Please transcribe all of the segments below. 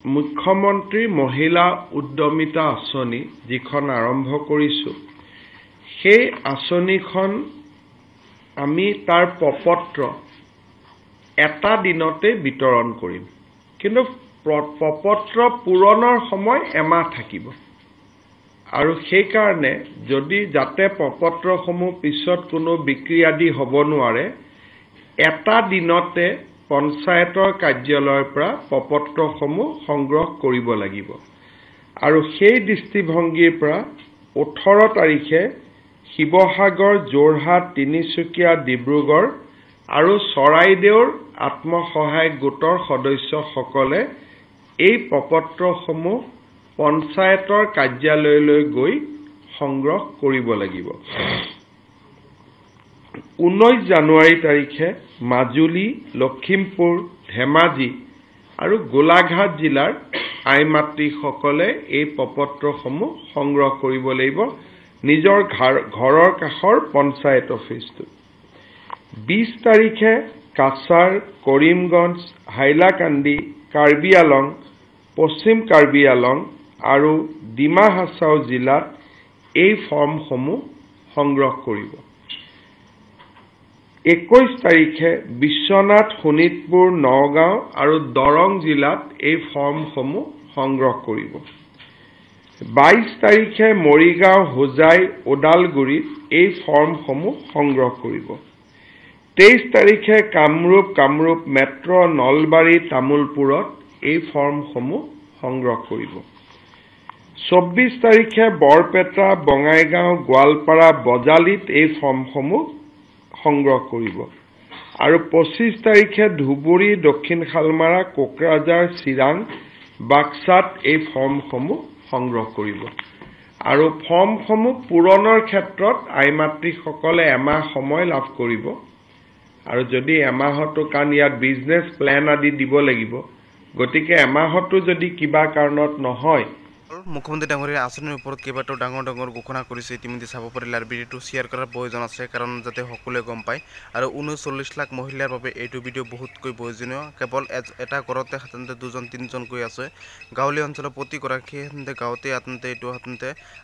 মুখ্যমন্ত্ৰী মহিলা উদ্যমিতা আঁচনি যিখন আৰম্ভ কৰিছোঁ, সেই আঁচনিখন আমি তাৰ প্ৰপত্ৰ এটা দিনতে বিতৰণ কৰিম। কিন্তু প্ৰপত্ৰ পূৰণৰ সময় এমাহ থাকিব। আৰু সেইকাৰণে যদি যাতে প্ৰপত্ৰসমূহ পিছত কোনো বিক্ৰী আদি হ'ব নোৱাৰে, এটা দিনতে পঞ্চায়তৰ কাৰ্যালয়ৰ পৰা প্ৰপত্ৰসমূহ সংগ্ৰহ কৰিব লাগিব। আৰু সেই দৃষ্টিভংগীৰ পৰা 18 তাৰিখে শিৱসাগৰ, যোৰহাট, তিনিচুকীয়া, ডিব্ৰুগড় আৰু চৰাইদেউৰ আত্মসহায়ক গোটৰ সদস্যসকলে এই প্ৰপত্ৰসমূহ পঞ্চায়তৰ কাৰ্যালয়লৈ গৈ সংগ্ৰহ কৰিব লাগিব। 19 জানুৱাৰী তাৰিখে মাজুলী, লখিমপুৰ, ধেমাজি আৰু গোলাঘাট জিলাৰ আই মাতৃসকলে এই প্ৰপত্ৰসমূহ সংগ্ৰহ কৰিব লাগিব নিজৰ ঘৰৰ কাষৰ পঞ্চায়ত অফিচটোত। 20 তাৰিখে কাছাৰ, কৰিমগঞ্জ, হাইলাকান্দি, কাৰ্বি আলং, পশ্চিম কাৰ্বি আলং আৰু ডিমা হাছাও জিলাত এই ফৰ্মসমূহ সংগ্ৰহ কৰিব। 21 তাৰিখে বিশ্বনাথ, শোণিতপুৰ, নগাঁও আৰু দৰং জিলাত এই ফৰ্মসমূহ সংগ্ৰহ কৰিব। 22 তাৰিখে মৰিগাঁও, হোজাই, ওদালগুৰিত এই ফৰ্মসমূহ সংগ্ৰহ কৰিব। 23 তাৰিখে কামৰূপ মেট্ৰ, নলবাৰী, তামুলপুৰত এই ফৰ্মসমূহ সংগ্ৰহ কৰিব। 24 তাৰিখে বৰপেটা, বঙাইগাঁও, গোৱালপাৰা, বজালিত এই ফৰ্মসমূহ সংগ্ৰহ কৰিব। আৰু 25 তাৰিখে ধুবুৰী, দক্ষিণ শালমাৰা, কোকৰাঝাৰ, চিৰাং, বাক্সাত এই ফৰ্মসমূহ সংগ্ৰহ কৰিব। আৰু ফৰ্মসমূহ পূৰণৰ ক্ষেত্ৰত আই মাতৃসকলে এমাহ সময় লাভ কৰিব। আৰু যদি এমাহতো, কাৰণ ইয়াত বিজনেছ প্লেন আদি দিব লাগিব, গতিকে এমাহতো যদি কিবা কাৰণত নহয়। মুখ্যমন্ত্ৰী ডাঙৰীয়াৰ আঁচনিৰ ওপৰত কেইবাটাও ডাঙৰ ঘোষণা কৰিছে, ইতিমধ্যে চাব পাৰিলে। আৰু ভিডিঅ'টো শ্বেয়াৰ কৰাৰ প্ৰয়োজন আছে, কাৰণ যাতে সকলোৱে গম পায়। আৰু 39 লাখ মহিলাৰ বাবে এইটো ভিডিঅ' বহুতকৈ প্ৰয়োজনীয়। কেৱল এটা ঘৰতে সাধাৰণতে 2-3জনকৈ আছে। গাঁৱলীয়া অঞ্চলৰ প্ৰতিগৰাকীয়ে গাঁৱতে এইটো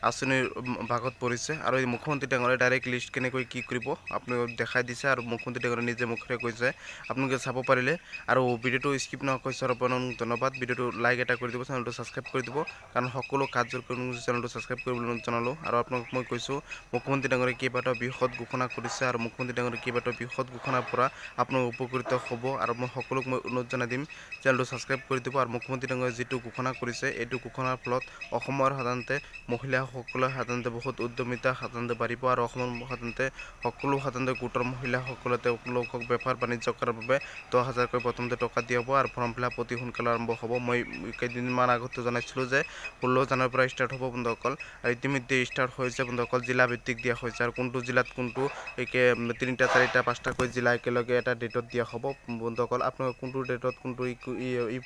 আঁচনিৰ ভাগত পৰিছে। আৰু এই মুখ্যমন্ত্ৰী ডাঙৰীয়াই ডাইৰেক্ট লিষ্ট কেনেকৈ কি কৰিব আপোনালোকক দেখাই দিছে। আৰু মুখ্যমন্ত্ৰী ডাঙৰীয়াই নিজে মুখেৰে কৈছে, আপোনালোকে চাব পাৰিলে। আৰু ভিডিঅ'টো স্কিপ নকৰি চোৱাৰ বাবে ধন্যবাদ। ভিডিঅ'টো লাইক এটা কৰি দিব, চেনেলটো ছাবস্ক্ৰাইব কৰি দিব, কাৰণ সকলো কাৰ্যৰ চেনেলটো ছাবস্ক্ৰাইব কৰিবলৈ জনালোঁ। আৰু আপোনালোক মই কৈছোঁ, মুখ্যমন্ত্ৰী ডাঙৰীয়াই কেইবাটাও বৃহৎ ঘোষণা কৰিছে। আৰু মুখ্যমন্ত্ৰী ডাঙৰীয়াই কেইবাটাও বৃহৎ ঘোষণাৰ পৰা আপোনালোক উপকৃত হ'ব। আৰু মই সকলোক অনুৰোধ জনাই দিম, চেনেলটো ছাবস্ক্ৰাইব কৰি দিব। আৰু মুখ্যমন্ত্ৰী ডাঙৰীয়াই যিটো ঘোষণা কৰিছে, এইটো ঘোষণাৰ ফলত অসমৰ মহিলাসকলে বহুত উদ্যমিতা বাঢ়িব। আৰু অসমৰ সকলো গোটৰ মহিলাসকলে তেওঁলোকক বেপাৰ বাণিজ্য কৰাৰ বাবে 10,000কৈ প্ৰথমতে টকা দিয়া হ'ব। আৰু ফৰ্ম ফিল আপ অতি সোনকালে আৰম্ভ হ'ব। মই কেইদিনমান আগতে জনাইছিলোঁ যে 16 জানুৱাৰীৰ পৰা ষ্টাৰ্ট হ'ব বন্ধুসকল। আৰু ইতিমধ্যে ষ্টাৰ্ট হৈছে বন্ধুসকল। জিলা ভিত্তিক দিয়া হৈছে। আৰু কোনটো জিলাত কোনটো 3টা 4টা 5টাকৈ জিলা একেলগে এটা ডেটত দিয়া হ'ব বন্ধুসকল। আপোনালোকে কোনটো ডেটত কোনটো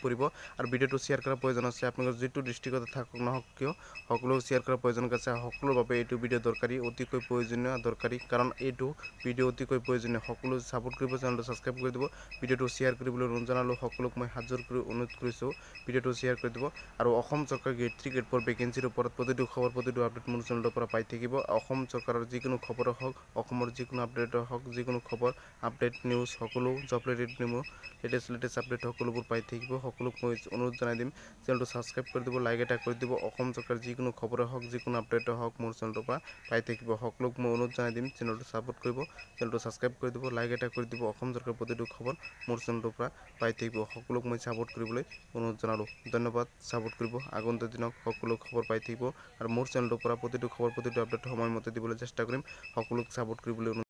পৰিব। আৰু ভিডিঅ'টো শ্বেয়াৰ কৰাৰ প্ৰয়োজন আছে। আপোনালোকৰ যিটো ডিষ্ট্ৰিক্টতে থাকক নহওক কিয়, সকলো শ্বেয়াৰ কৰাৰ প্ৰয়োজন আছে। সকলোৰ বাবে এইটো ভিডিঅ' দৰকাৰী, অতিকৈ প্ৰয়োজনীয় দৰকাৰী, কাৰণ এইটো ভিডিঅ' অতিকৈ প্ৰয়োজনীয়। সকলো ছাপোৰ্ট কৰিব, চেনেলটো ছাবস্ক্ৰাইব কৰি দিব, ভিডিঅ'টো শ্বেয়াৰ কৰিবলৈ অনুৰোধ জনালোঁ। সকলোক মই হাতযোৰ কৰি অনুৰোধ কৰিছোঁ, ভিডিঅ'টো শ্বেয়াৰ কৰি দিব। আৰু অসম চৰকাৰ গ্ৰেড 3 গ্ৰেড 4 ভেকেঞ্চিৰ ওপৰত প্ৰতিটো খবৰ, প্ৰতিটো আপডেট মোৰ চেনেলৰ পৰা পাই থাকিব। অসম চৰকাৰৰ যিকোনো খবৰ হওক, অসমৰ যিকোনো আপডেট হওক, যিকোনো খবৰ, আপডেট, নিউজ, সকলো job related news, latest update সকলোবোৰ পাই থাকিব। সকলোক মই অনুৰোধ জনাই দিম, চেনেলটো ছাবস্ক্ৰাইব কৰি দিব, লাইক এটা কৰি দিব। অসম চৰকাৰৰ যিকোনো খবৰে হওক, যিকোনো আপডেট হওক, মোৰ চেনেলৰ পৰা পাই থাকিব। সকলোক মই অনুৰোধ জনাই দিম, চেনেলটো ছাপোৰ্ট কৰিব, চেনেলটো ছাবস্ক্ৰাইব কৰি দিব, লাইক এটা কৰি দিব। অসম চৰকাৰৰ প্ৰতিটো খবৰ মোৰ চেনেলৰ পৰা পাই থাকিব। সকলোক মই ছাপোৰ্ট কৰিবলৈ অনুৰোধ জনালোঁ। ধন্যবাদ। ছাপোৰ্ট কৰিব, আগন্তুক দিনত সকলো খবৰ পাই থাকিব। আৰু মোৰ চেনেলৰ পৰা প্ৰতিটো খবৰ, প্ৰতিটো আপডেট সময়মতে দিবলৈ চেষ্টা কৰিম। সকলোক ছাপোৰ্ট কৰিবলৈ